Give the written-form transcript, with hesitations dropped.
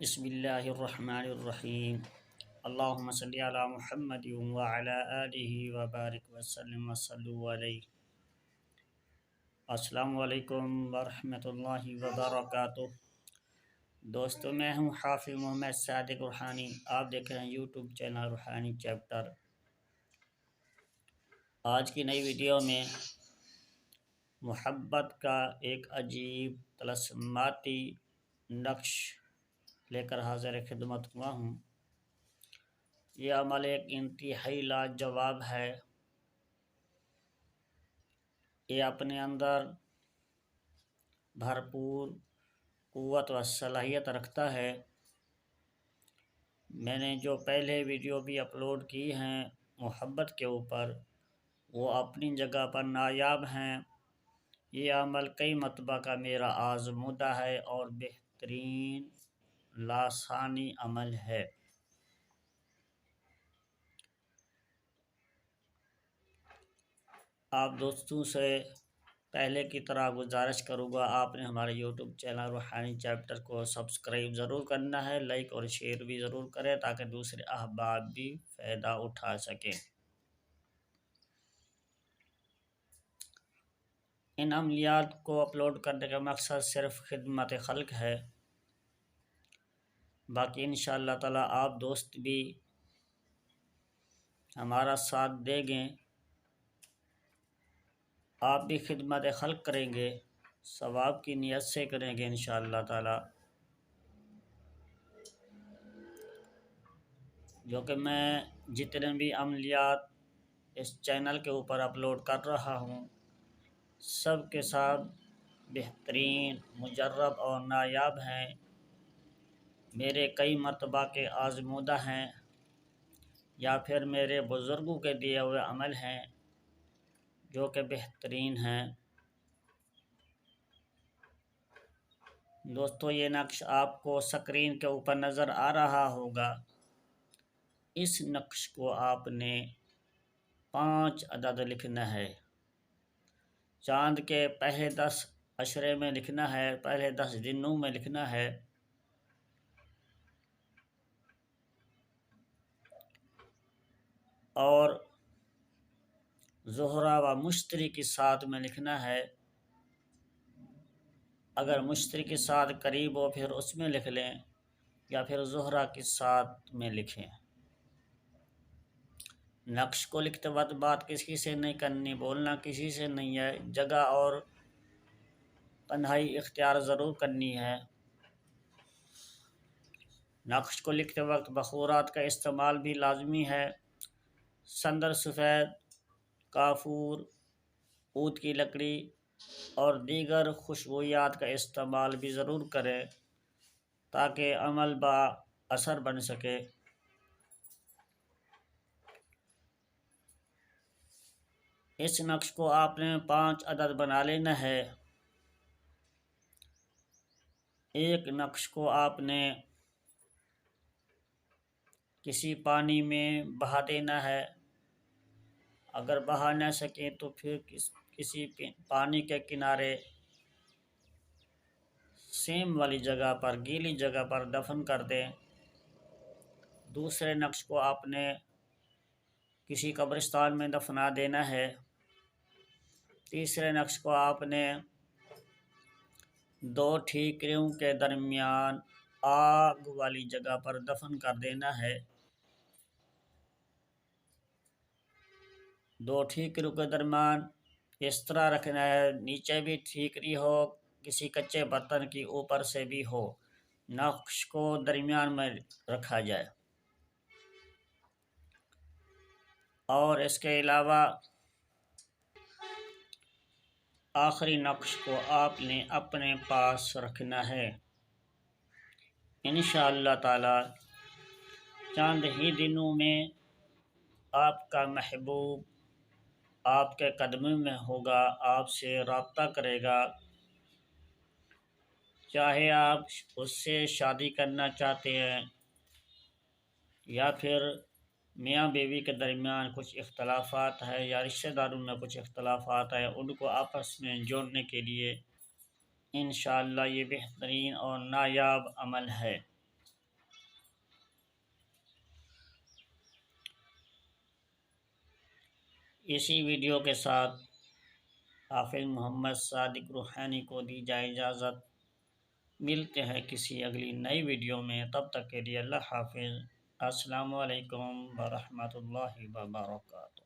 بسم اللہ الرحمن الرحیم اللہم صلی علی محمد وعلی آلہ وبارک وسلم وصلوا علیہ۔ السلام علیکم ورحمۃ اللہ وبرکاتہ۔ دوستو، میں ہوں حافظ محمد صادق روحانی۔ آپ دیکھ رہے ہیں یوٹیوب چینل روحانی چیپٹر۔ آج کی نئی ویڈیو میں محبت کا ایک عجیب طلسماتی نقش لے کر حاضر خدمت ہوا ہوں۔ یہ عمل ایک انتہائی لاجواب ہے۔ یہ اپنے اندر بھرپور قوت و صلاحیت رکھتا ہے۔ میں نے جو پہلے ویڈیو بھی اپلوڈ کی ہیں محبت کے اوپر، وہ اپنی جگہ پر نایاب ہیں۔ یہ عمل کئی مرتبہ کا میرا آزمودہ ہے اور بہترین لسانی عمل ہے۔ آپ دوستوں سے پہلے کی طرح گزارش کروں گا، آپ نے ہمارے یوٹیوب چینل روحانی چیپٹر کو سبسکرائب ضرور کرنا ہے، لائک اور شیئر بھی ضرور کریں تاکہ دوسرے احباب بھی فائدہ اٹھا سکیں۔ ان عملیات کو اپلوڈ کرنے کا مقصد صرف خدمت خلق ہے۔ باقی انشاءاللہ تعالی آپ دوست بھی ہمارا ساتھ دیں گے، آپ بھی خدمت خلق کریں گے، ثواب کی نیت سے کریں گے انشاءاللہ تعالی۔ جو کہ میں جتنے بھی عملیات اس چینل کے اوپر اپلوڈ کر رہا ہوں، سب کے ساتھ بہترین، مجرب اور نایاب ہیں۔ میرے کئی مرتبہ کے آزمودہ ہیں یا پھر میرے بزرگوں کے دیے ہوئے عمل ہیں جو کہ بہترین ہیں۔ دوستو، یہ نقش آپ کو سکرین کے اوپر نظر آ رہا ہوگا۔ اس نقش کو آپ نے 5 عدد لکھنا ہے۔ چاند کے پہلے 10 عشرے میں لکھنا ہے، پہلے 10 دنوں میں لکھنا ہے۔ اور زہرہ و مشتری کے ساتھ میں لکھنا ہے۔ اگر مشتری کے ساتھ قریب ہو پھر اس میں لکھ لیں، یا پھر زہرہ کے ساتھ میں لکھیں۔ نقش کو لکھتے وقت بات کسی سے نہیں کرنی، بولنا کسی سے نہیں ہے، جگہ اور تنہائی اختیار ضرور کرنی ہے۔ نقش کو لکھتے وقت بخورات کا استعمال بھی لازمی ہے۔ سندر سفید، کافور، عود کی لکڑی اور دیگر خوشبویات کا استعمال بھی ضرور کریں تاکہ عمل با اثر بن سکے۔ اس نقش کو آپ نے 5 عدد بنا لینا ہے۔ ایک نقش کو آپ نے کسی پانی میں بہا دینا ہے۔ اگر بہا نہ سکیں تو پھر کسی پانی کے کنارے سیم والی جگہ پر، گیلی جگہ پر دفن کر دیں۔ دوسرے نقش کو آپ نے کسی قبرستان میں دفنا دینا ہے۔ تیسرے نقش کو آپ نے 2 ٹھیکریوں کے درمیان آگ والی جگہ پر دفن کر دینا ہے۔ 2 ٹھیکریوں کے درمیان اس طرح رکھنا ہے، نیچے بھی ٹھیکری ہو، کسی کچے برتن کی اوپر سے بھی ہو، نقش کو درمیان میں رکھا جائے۔ اور اس کے علاوہ آخری نقش کو آپ نے اپنے پاس رکھنا ہے۔ انشاءاللہ تعالی چند ہی دنوں میں آپ کا محبوب آپ کے قدموں میں ہوگا، آپ سے رابطہ کرے گا۔ چاہے آپ اس سے شادی کرنا چاہتے ہیں یا پھر میاں بیوی کے درمیان کچھ اختلافات ہے یا رشتہ داروں میں کچھ اختلافات ہے، ان کو آپس میں جوڑنے کے لیے انشاءاللہ یہ بہترین اور نایاب عمل ہے۔ اسی ویڈیو کے ساتھ حافظ محمد صادق روحانی کو دی جائے اجازت۔ ملتے ہیں کسی اگلی نئی ویڈیو میں، تب تک کے لیے اللہ حافظ۔ السلام علیکم ورحمۃ اللہ وبرکاتہ۔